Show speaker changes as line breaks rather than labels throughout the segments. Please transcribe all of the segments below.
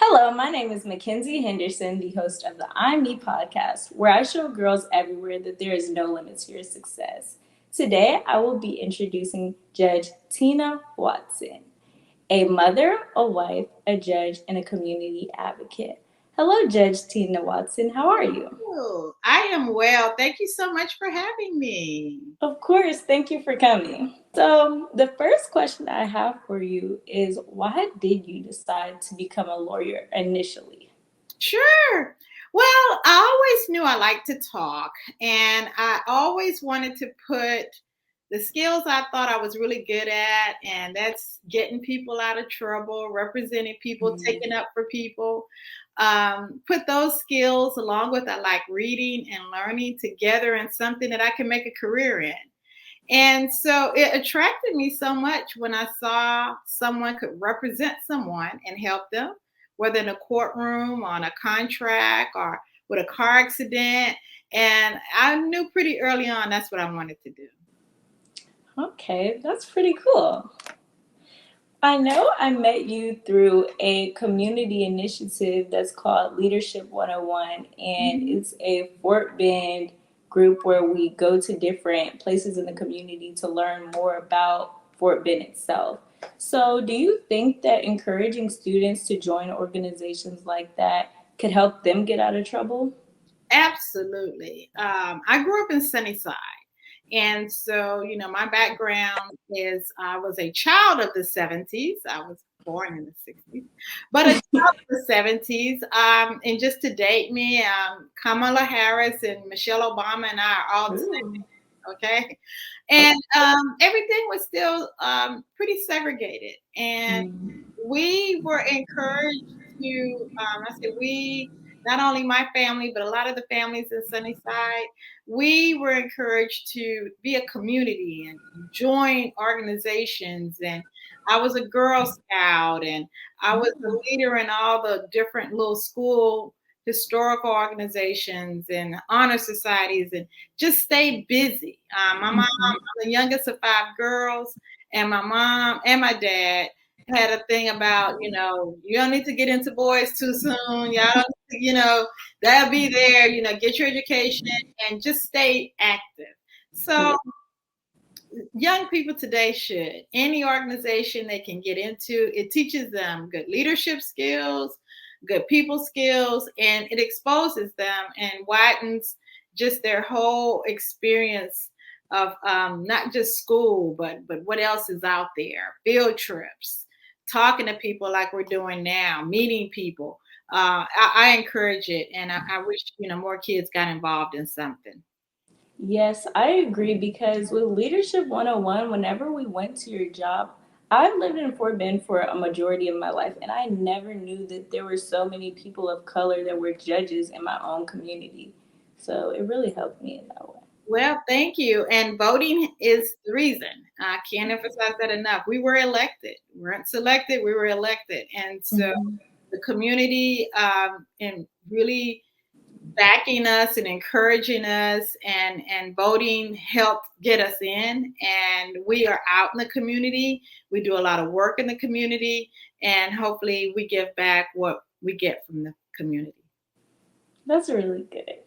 Hello, my name is Makenzi Henderson, the host of the I'm Me podcast, where I show girls everywhere that there is no limit to your success. Today, I will be introducing Judge Teana Watson, a mother, a wife, a judge, and a community advocate. Hello, Judge Teana Watson. How are you?
Oh, I am well. Thank you so much for having me.
Of course, thank you for coming. So, the first question I have for you is why did you decide to become a lawyer initially?
Sure. Well, I always knew I liked to talk, and I always wanted to put the skills I thought I was really good at, and that's getting people out of trouble, representing people, taking up for people. Put those skills along with I like reading and learning together in something that I can make a career in. And so it attracted me so much when I saw someone could represent someone and help them, whether in a courtroom, on a contract, or with a car accident. And I knew pretty early on that's what I wanted to do.
Okay, that's pretty cool. I know I met you through a community initiative that's called Leadership 101, and
Mhm.
it's a Fort Bend group where we go to different places in the community to learn more about Fort Bend itself. So, do you think that encouraging students to join organizations like that could help them get out of trouble?
Absolutely. I grew up in Sunnyside. And so, my background is I was a child of the 70s. I was born in the 60s, but a child of the 70s. And just to date me, Kamala Harris and Michelle Obama and I are all the
Ooh.
same, okay? And everything was still pretty segregated. And
Mm.
we were encouraged to, I said, not only my family, but a lot of the families in Sunnyside, we were encouraged to be a community and join organizations. And I was a Girl Scout and I was a leader in all the different little school historical organizations and honor societies and just stayed busy. My mom, I'm the youngest of five girls, and my mom and my dad had a thing about, you don't need to get into boys too soon. Y'all don't, they'll be there, get your education and just stay active. So
Yeah.
young people today should. Any organization they can get into, it teaches them good leadership skills, good people skills, and it exposes them and widens just their whole experience of not just school, but what else is out there. Field trips, talking to people like we're doing now, meeting people. I encourage it, and I wish more kids got involved in something.
Yes, I agree because with Leadership 101, whenever we went to your job, I've lived in Fort Bend for a majority of my life, and I never knew that there were so many people of color that were judges in my own community. So it really helped me in that way.
Well, thank you. And voting is the reason. I can't emphasize that enough. We were elected. We weren't selected, we were elected. And so
Mhm.
the community and really backing us and encouraging us and voting helped get us in. And we are out in the community. We do a lot of work in the community. And hopefully we give back what we get from the community.
That's really good.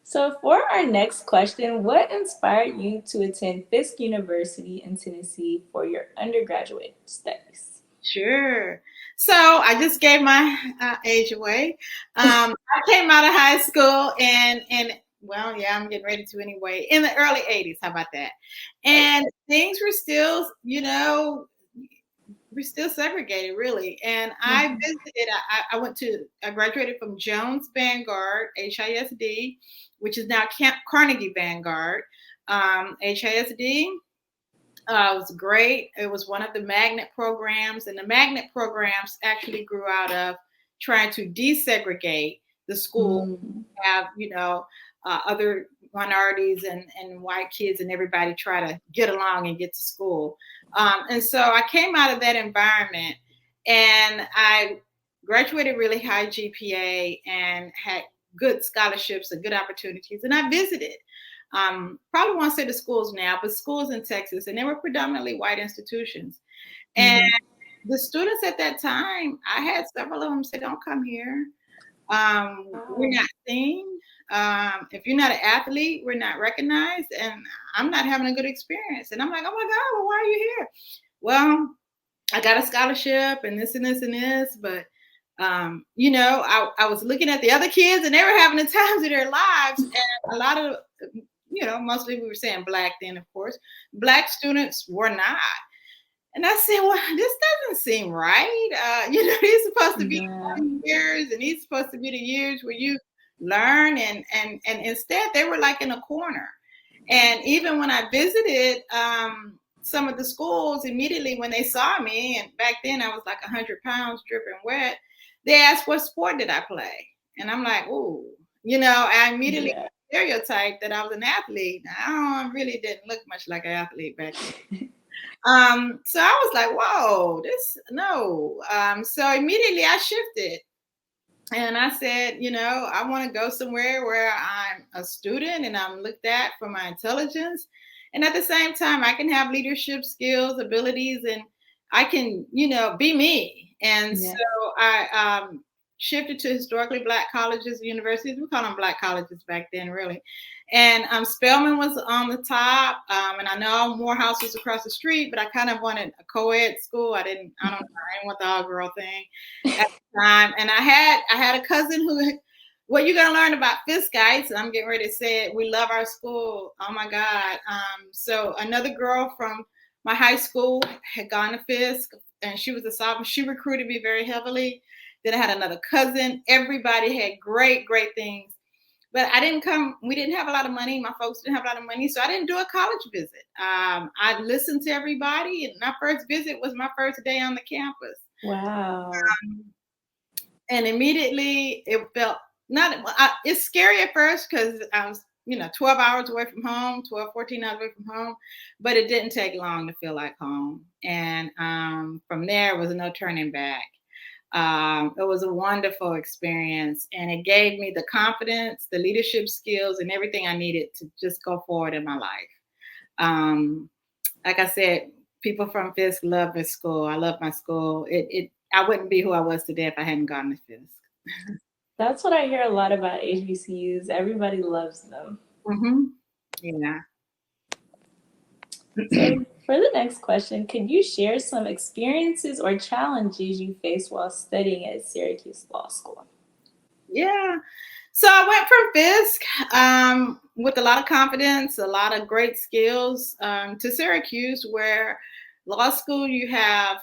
So, for our next question, what inspired you to attend Fisk University in Tennessee for your undergraduate studies?
Sure. So I just gave my age away. I came out of high school and well, yeah, I'm getting ready to anyway. In the early '80s, how about that? And things were still, we're still segregated, really. And I
Mhm.
visited. I graduated from Jones Vanguard HISD, which is now Carnegie Vanguard HISD. It was great. It was one of the magnet programs, and the magnet programs actually grew out of trying to desegregate the school,
Mm.
have other minorities and white kids and everybody try to get along and get to school. And so I came out of that environment, and I graduated really high GPA and had good scholarships and good opportunities, and I visited probably won't say the schools now, but schools in Texas, and they were predominantly white institutions. And
Mhm.
the students at that time, I had several of them say, "Don't come here. We're
Wow.
not seen. If you're not an athlete, we're not recognized, and I'm not having a good experience." And I'm like, "Oh my God, well, why are you here?" Well, I got a scholarship and this and this and this, but I was looking at the other kids and they were having the times of their lives, and a lot of mostly we were saying black then, of course, black students were not. And I said, well, this doesn't seem right. These supposed to be
Yeah.
years, and these supposed to be the years where you learn, and instead they were like in a corner. And even when I visited some of the schools, immediately when they saw me, and back then I was like 100 pounds, dripping wet, they asked what sport did I play, and I'm like, ooh, I immediately
Yeah.
stereotyped that I was an athlete. I really didn't look much like an athlete back then. So I was like, whoa, this no. So immediately I shifted and I said, I want to go somewhere where I'm a student and I'm looked at for my intelligence. And at the same time, I can have leadership skills, abilities, and I can, be me. And so
Yeah.
I shifted to historically black colleges, universities. We call them black colleges back then, really. And Spelman was on the top. And I know Morehouse was across the street, but I kind of wanted a co-ed school. I don't know, I didn't want the all girl thing time. And I had a cousin who, what you gonna learn about Fiskites? I'm getting ready to say it. We love our school. Oh my God. So another girl from my high school had gone to Fisk, and she was a sophomore. She recruited me very heavily. Then I had another cousin. Everybody had great, great things. But I didn't come, we didn't have a lot of money. My folks didn't have a lot of money. So I didn't do a college visit. I listened to everybody. And my first visit was my first day on the campus.
Wow.
And immediately it felt it's scary at first because I was 12 hours away from home, 14 hours away from home, but it didn't take long to feel like home. And from there was no turning back. It was a wonderful experience, and it gave me the confidence, the leadership skills, and everything I needed to just go forward in my life. um, like I said, people from Fisk love this school. I love my school. I wouldn't be who I was today if I hadn't gone to Fisk.
That's what I hear a lot about HBCUs. Everybody loves them.
Mm-hmm. Yeah.
So, for the next question, could you share some experiences or challenges you faced while studying at Syracuse Law School?
Yeah. So I went from Fisk with a lot of confidence, a lot of great skills to Syracuse, where law school you have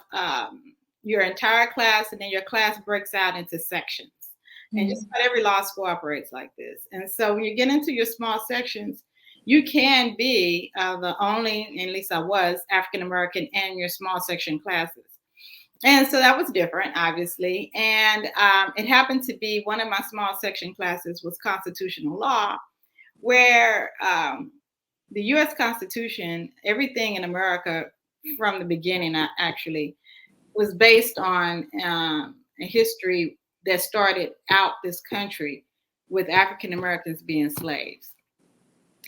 your entire class, and then your class breaks out into sections. And just about every law school operates like this. And so when you get into your small sections, you can be the only, at least I was, African American in your small section classes. And so that was different, obviously. And it happened to be one of my small section classes was constitutional law, where the U.S. Constitution, everything in America from the beginning, actually, was based on a history that started out this country with African Americans being slaves.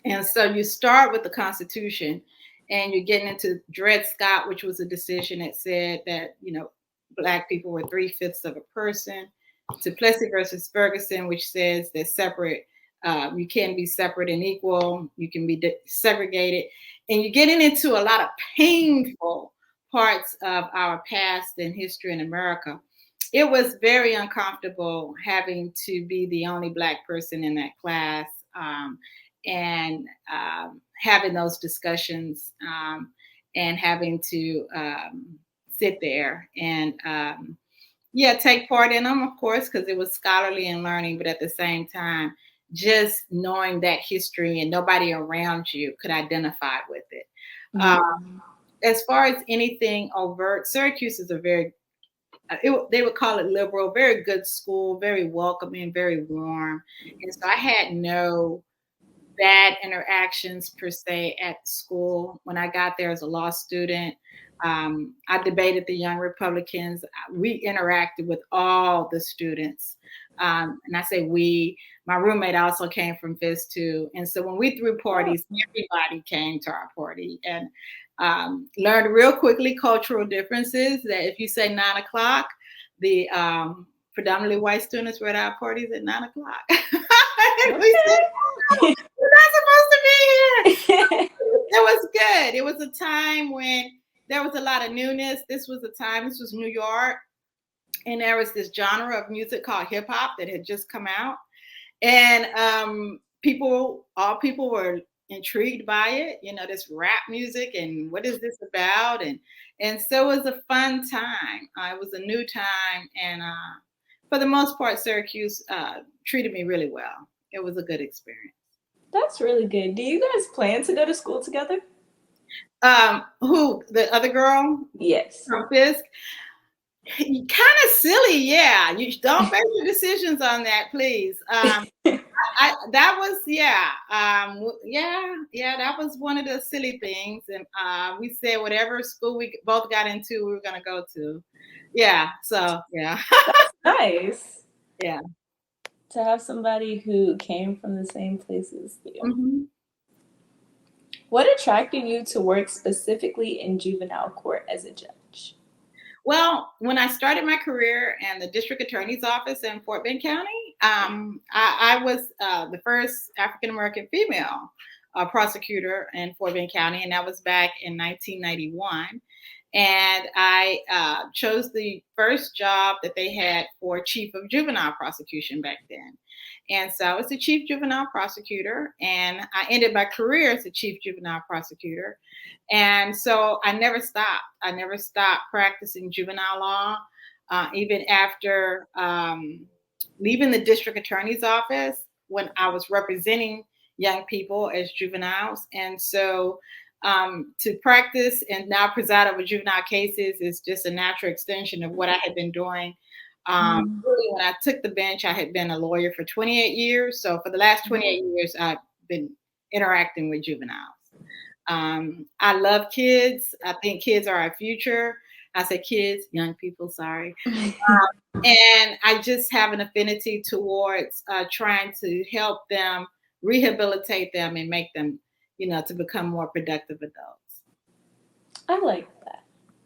And so you start with the Constitution, and you're getting into Dred Scott, which was a decision that said that, Black people were 3/5 of a person, to Plessy versus Ferguson, which says that you can be separate and equal, you can be segregated. And you're getting into a lot of painful parts of our past and history in America. It was very uncomfortable having to be the only Black person in that class. And having those discussions and having to sit there and take part in them, of course, because it was scholarly and learning, but at the same time, just knowing that history and nobody around you could identify with it.
Yeah.
As far as anything overt, Syracuse is they would call it liberal, very good school, very welcoming, very warm. And so I had no bad interactions per se at school. When I got there as a law student, I debated the Young Republicans. We interacted with all the students. And I say we, my roommate also came from Fisk too. And so when we threw parties, everybody came to our party. And Learned real quickly cultural differences, that if you say 9 o'clock, the predominantly white students were at our parties at 9 o'clock. And we said, "No, we're not supposed to be here."
Okay.
It was good. It was a time when there was a lot of newness. This was New York, and there was this genre of music called hip hop that had just come out. And all people were intrigued by it, this rap music, and what is this about? And so it was a fun time. It was a new time, and for the most part, Syracuse treated me really well. It was a good experience.
That's really good. Do you guys plan to go to school together?
Who, the other girl
Yes.
from Fisk? Kind of silly, yeah. You don't make your decisions on that, please. That was that was one of the silly things, and we said whatever school we both got into, we were gonna go to. Yeah, so yeah.
That's nice.
Yeah.
To have somebody who came from the same place as you.
Mm-hmm.
What attracted you to work specifically in juvenile court as a judge?
Well, when I started my career in the district attorney's office in Fort Bend County, I was the first African American female prosecutor in Fort Bend County, and that was back in 1991. And I chose the first job that they had for chief of juvenile prosecution back then. And so I was the chief juvenile prosecutor, and I ended my career as the chief juvenile prosecutor. And so I never stopped. I never stopped practicing juvenile law, even after leaving the district attorney's office when I was representing young people as juveniles. And so to practice and now preside over juvenile cases is just a natural extension of what I had been doing. Really, when I took the bench, I had been a lawyer for 28 years. So for the last 28 years, I've been interacting with juveniles. I love kids. I think kids are our future. I say kids, young people, sorry. And I just have an affinity towards trying to help them, rehabilitate them, and make them, to become more productive adults.
I like that.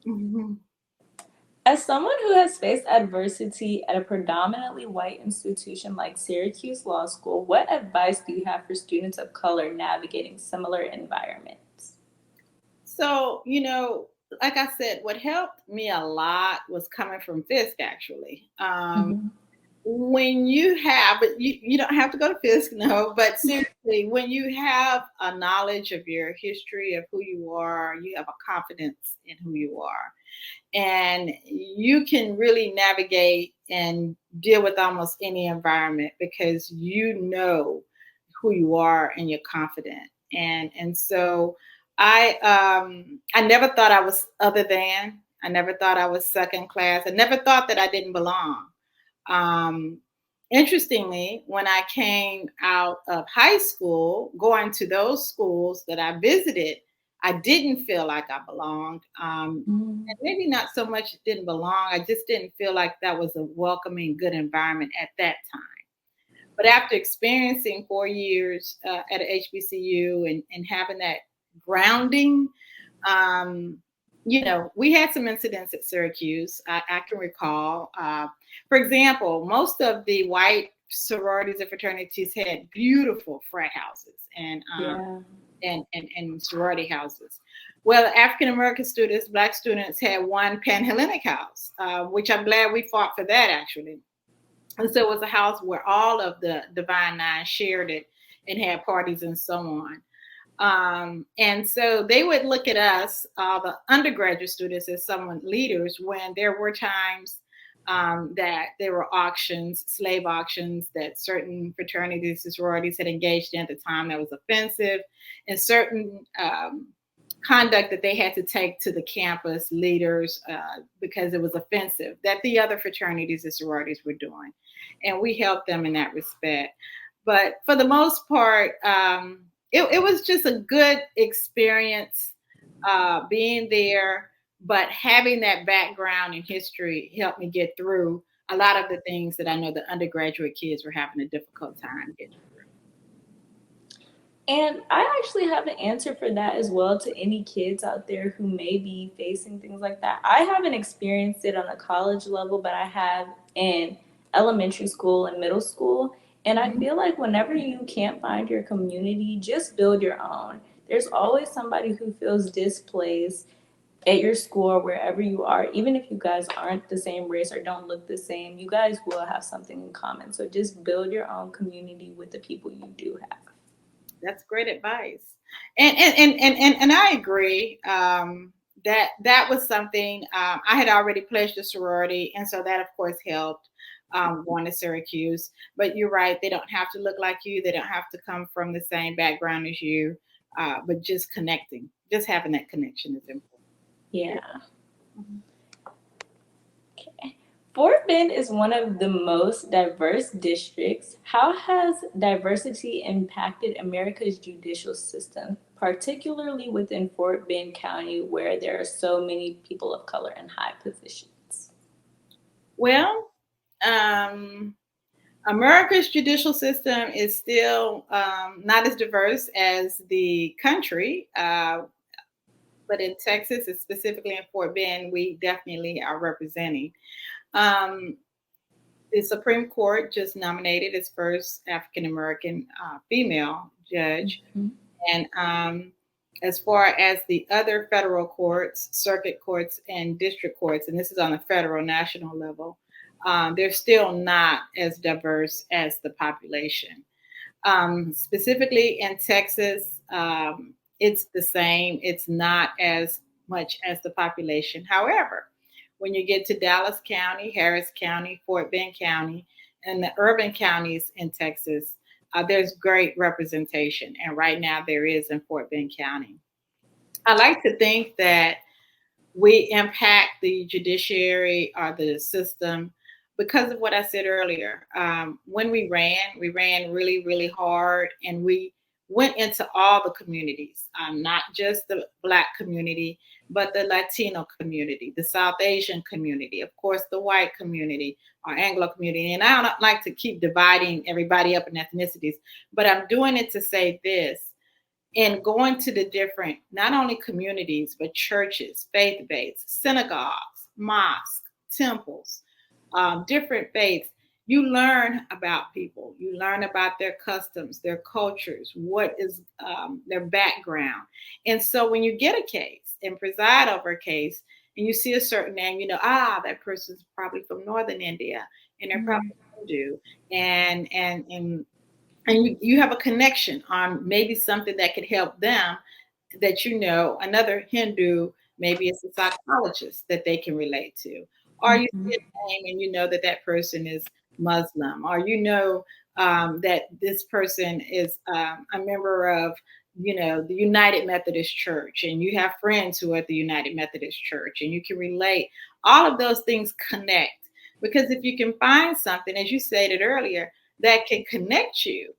Mm-hmm.
As someone who has faced adversity at a predominantly white institution like Syracuse Law School, what advice do you have for students of color navigating similar environments?
So, like I said, what helped me a lot was coming from Fisk, actually. When you have, but you don't have to go to Fisk, no, but seriously, when you have a knowledge of your history, of who you are, you have a confidence in who you are. And you can really navigate and deal with almost any environment because you know who you are and you're confident. And so I never thought I was other than. I never thought I was second class. I never thought that I didn't belong. Um, Interestingly, when I came out of high school, going to those schools that I visited, I didn't feel like I belonged. And maybe not so much didn't belong. I just didn't feel like that was a welcoming, good environment at that time. But after experiencing 4 years at a HBCU and having that grounding, we had some incidents at Syracuse. I can recall, for example, most of the white sororities and fraternities had beautiful frat houses and sorority houses. Well, African American students, Black students had one Panhellenic house, which I'm glad we fought for that actually. And so it was a house where all of the Divine Nine shared it and had parties and so on. And so they would look at us, the undergraduate students, as someone leaders when there were times that there were auctions, slave auctions, that certain fraternities and sororities had engaged in at the time that was offensive, and certain conduct that they had to take to the campus leaders because it was offensive that the other fraternities and sororities were doing. And we helped them in that respect. But for the most part, it was just a good experience being there. But having that background in history helped me get through a lot of the things that I know the undergraduate kids were having a difficult time getting through.
And I actually have an answer for that as well to any kids out there who may be facing things like that. I haven't experienced it on a college level, but I have in elementary school and middle school. And I
Mhm.
feel like whenever you can't find your community, just build your own. There's always somebody who feels displaced at your school or wherever you are, even if you guys aren't the same race or don't look the same, you guys will have something in common. So just build your own community with the people you do have.
That's great advice. And I agree. That was something I had already pledged a sorority, and so that of course helped going to Syracuse. But you're right; they don't have to look like you. They don't have to come from the same background as you. But just connecting, just having that connection is important. Yeah.
Yeah.
Mhm.
Okay. Fort Bend is one of the most diverse districts. How has diversity impacted America's judicial system, particularly within Fort Bend County, where there are so many people of color in high positions?
Well, um, America's judicial system is still not as diverse as the country, but in Texas, and specifically in Fort Bend, we definitely are representing. Um, the Supreme Court just nominated its first African American female judge,
Mhm.
and as far as the other federal courts, circuit courts, and district courts, and this is on the federal national level, they're still not as diverse as the population. Specifically in Texas, it's the same. It's not as much as the population. However, when you get to Dallas County, Harris County, Fort Bend County, and the urban counties in Texas, there's great representation. And right now there is in Fort Bend County. I like to think that we impact the judiciary or the system because of what I said earlier. When we ran really, really hard, and we went into all the communities, not just the Black community, but the Latino community, the South Asian community, of course, the white community, our Anglo community. And I don't like to keep dividing everybody up in ethnicities, but I'm doing it to say this: and going to the different, not only communities, but churches, faith based, synagogues, mosques, temples, different faiths, you learn about people. You learn about their customs, their cultures, what is their background. And so when you get a case and preside over a case, and you see a certain name, you know, that person's probably from northern India, and they're probably
Mhm.
Hindu, and you have a connection on maybe something that could help them, that you know another Hindu, maybe it's a psychologist that they can relate to, or you see
Mhm.
a name and you know that that person is Muslim, or you know that this person is a member of, you know, the United Methodist Church, and you have friends who are at the United Methodist Church, and you can relate. All of those things connect, because if you can find something, as you stated earlier, that can connect you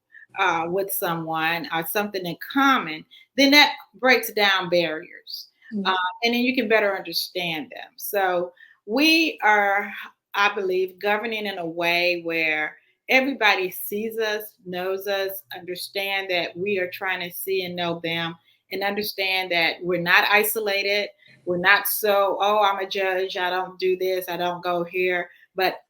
with someone or something in common, then that breaks down barriers. Uh,
Yeah.
and then you can better understand them. So we are, I believe, governing in a way where everybody sees us, knows us, understand that we are trying to see and know them, and understand that we're not isolated. We're not so, oh, I'm a judge, I don't do this, I don't go here, but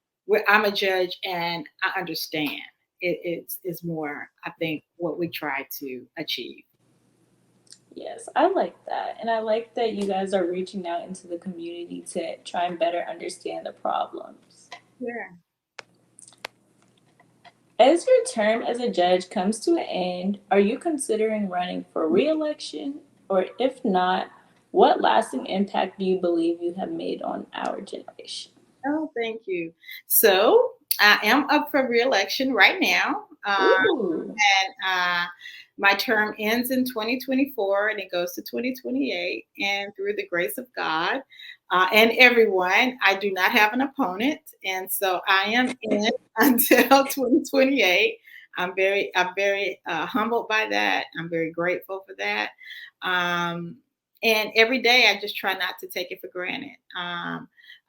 I'm a judge and I understand. It's more, I think, what we try to achieve.
Yes, I like that. And I like that you guys are reaching out into the community to try and better understand the problems.
Yeah.
As your term as a judge comes to an end, are you considering running for reelection? Or if not, what lasting impact do you believe you have made on our generation?
Oh, thank you. So I am up for reelection right now.
Ooh.
And my term ends in 2024 and it goes to 2028. And through the grace of God and everyone, I do not have an opponent. And so I am in until 2028. I'm very humbled by that. I'm very grateful for that. Um, and every day I just try not to take it for granted.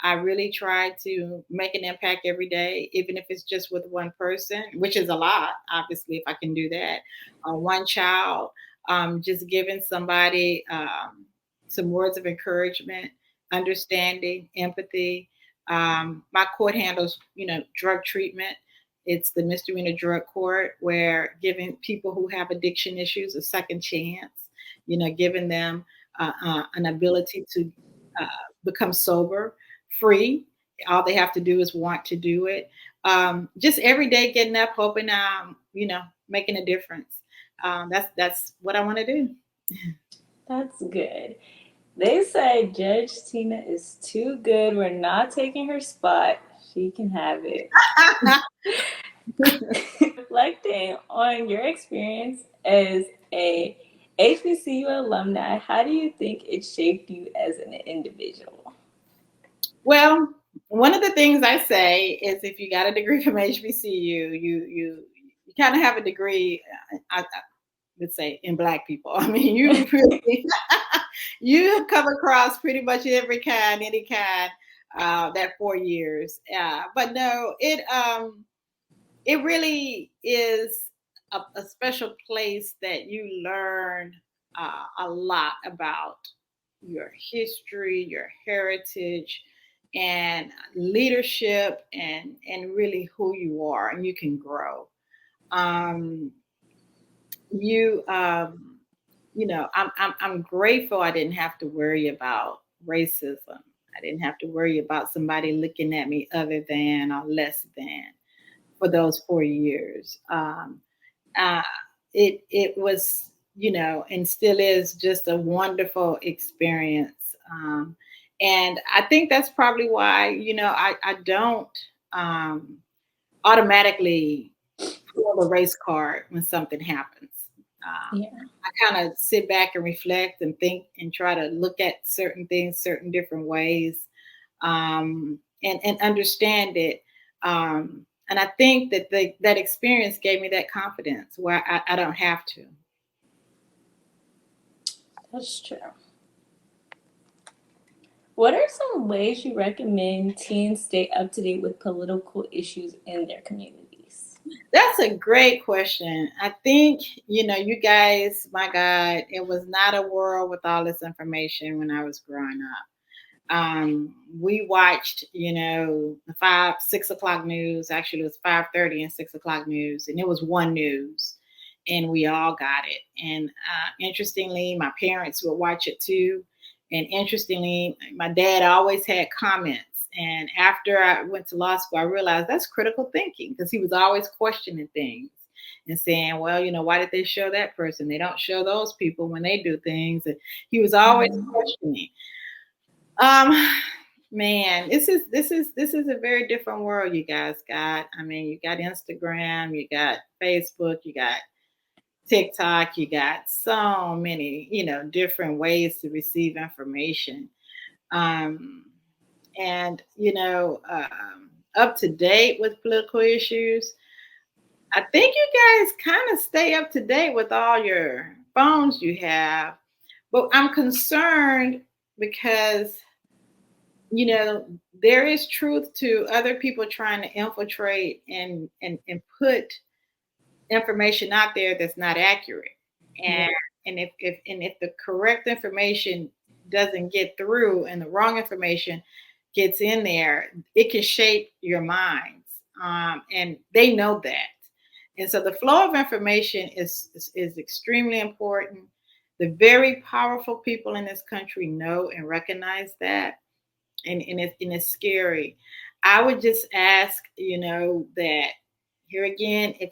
I really try to make an impact every day, even if it's just with one person, which is a lot, obviously, if I can do that. One child, just giving somebody some words of encouragement, understanding, empathy. My court handles, drug treatment. It's the misdemeanor drug court where giving people who have addiction issues a second chance, giving them an ability to uh, become sober, free. All they have to do is want to do it. Just every day getting up, hoping, making a difference. That's what I want to do.
That's good. They say Judge Tina is too good. We're not taking her spot. She can have it. Reflecting on your experience as a HBCU alumni, how do you think it shaped you as an individual?
Well, one of the things I say is if you got a degree from HBCU, you kind of have a degree. I would say in Black people. I mean, you really you come across pretty much every kind, any kind. That 4 years, but no, it really is a special place that you learn a lot about your history, your heritage, and leadership, and really who you are, and you can grow. Um, you I'm grateful I didn't have to worry about racism. I didn't have to worry about somebody looking at me other than or less than for those 4 years. Uh, it was, and still is just a wonderful experience. And I think that's probably why, I don't um, automatically pull the race card when something happens.
Yeah.
I kind of sit back and reflect and think and try to look at certain things, certain different ways, and understand it. And I think that that experience gave me that confidence where I don't have to.
That's true. What are some ways you recommend teens stay up to date with political issues in their communities?
That's a great question. I think, you guys, my God, it was not a world with all this information when I was growing up. We watched, the 5, 6 o'clock news. Actually, it was 5:30 and 6 o'clock news, and it was one news, and we all got it. And interestingly, my parents would watch it too. And interestingly, my dad always had comments. And after I went to law school, I realized that's critical thinking because he was always questioning things and saying, well, why did they show that person? They don't show those people when they do things. And he was always questioning. Um, Man, this is a very different world you guys got. I mean, you got Instagram, you got Facebook, you got TikTok, you got so many, different ways to receive information. Um, and up to date with political issues. I think you guys kind of stay up to date with all your phones you have, but I'm concerned because there is truth to other people trying to infiltrate and put information out there that's not accurate.
Yeah.
And if the correct information doesn't get through and the wrong information gets in there, it can shape your minds. And they know that. And so the flow of information is extremely important. The very powerful people in this country know and recognize that, and it's scary. I would just ask, that here again, if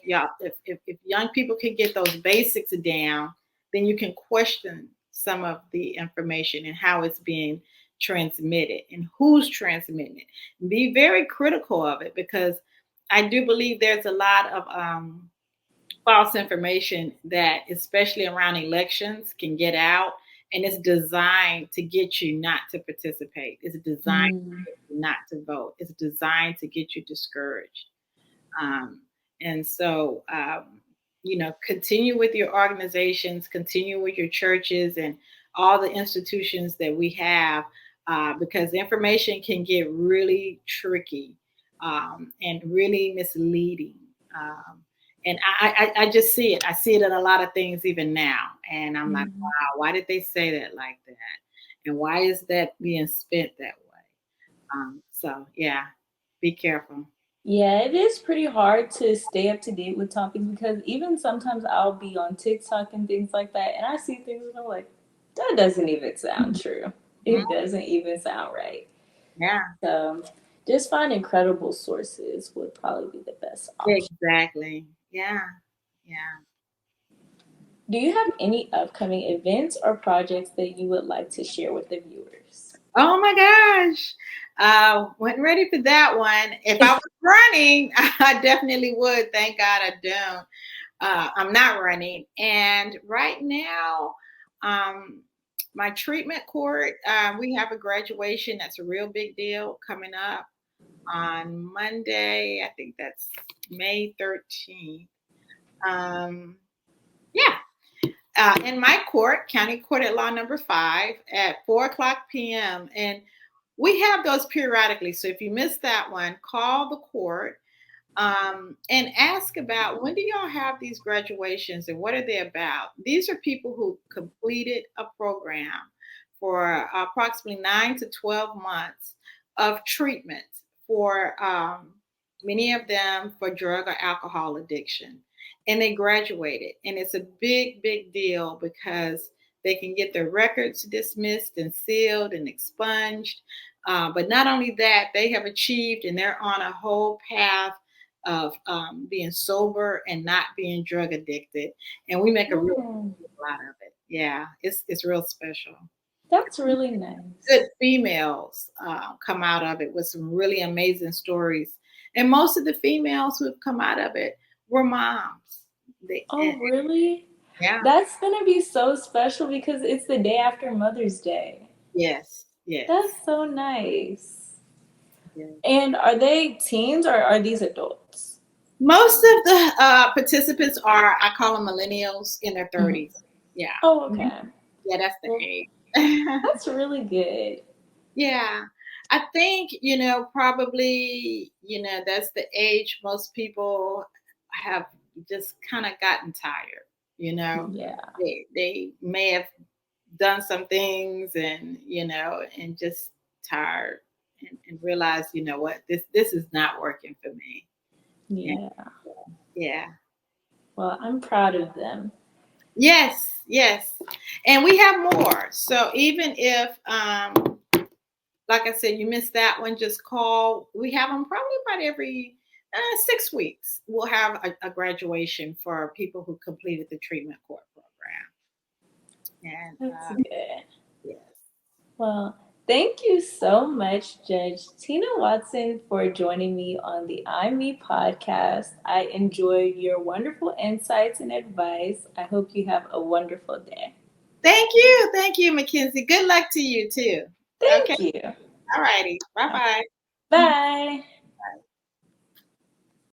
young people can get those basics down, then you can question some of the information and how it's being transmitted and who's transmitting it. Be very critical of it because I do believe there's a lot of false information that, especially around elections, can get out, and it's designed to get you not to participate. It's designed
Mm.
not to vote. It's designed to get you discouraged. Um, and so, continue with your organizations, continue with your churches and all the institutions that we have. because information can get really tricky and really misleading. And I just see it. I see it in a lot of things even now. And I'm like,
Mhm.
wow, why did they say that like that? And why is that being spent that way? So, yeah, be careful.
Yeah, it is pretty hard to stay up to date with topics because even sometimes I'll be on TikTok and things like that, and I see things and I'm like, that doesn't even sound true.
Mhm.
It doesn't even sound right.
Yeah,
So just finding credible sources would probably be the best option.
exactly. Yeah, yeah.
Do you have any upcoming events or projects that you would like to share with the viewers?
Oh my gosh. Wasn't ready for that one. If I was running, I definitely would. Thank God I don't. I'm not running. And right now, um, my treatment court, we have a graduation that's a real big deal coming up on Monday. I think that's May 13th. Um, yeah, in my court, County Court at Law Number 5 at 4 o'clock p.m. And we have those periodically. So if you missed that one, call the court and ask about when do y'all have these graduations and what are they about? These are people who completed a program for approximately 9 to 12 months of treatment for many of them for drug or alcohol addiction. And they graduated. And it's a big, big deal because they can get their records dismissed and sealed and expunged. But not only that, they have achieved and they're on a whole path of being sober and not being drug addicted. And we make a real
Hmm,
lot of it. Yeah, it's real special.
that's really nice.
Good females come out of it with some really amazing stories. And most of the females who have come out of it were moms. And,
Oh, really?
yeah,
That's gonna be so special because it's the day after Mother's Day.
yes, yes,
That's so nice.
yes.
And are they teens or are these adults?
Most of the participants are, I call them millennials in their
Mhm.
30s. Yeah.
Oh,
Mhm.
okay.
Yeah, that's the
Well,
age.
that's really good.
Yeah. I think, probably, that's the age most people have just kind of gotten tired, you know.
Yeah.
They may have done some things and, and just tired and realize, what, this is not working for me. And
Yeah.
yeah.
Well, I'm proud of them.
Yes, yes. And we have more. So even if like I said, you missed that one, just call. We have them probably about every 6 weeks. We'll have a graduation for people who completed the treatment court program. And
That's good.
yes,
Well, thank you so much, Judge Tina Watson, for joining me on the I Me podcast. I enjoyed your wonderful insights and advice. I hope you have a wonderful day.
thank you, Makenzi. Good luck to you too. Okay,
Thank you.
all righty, bye bye.
Bye.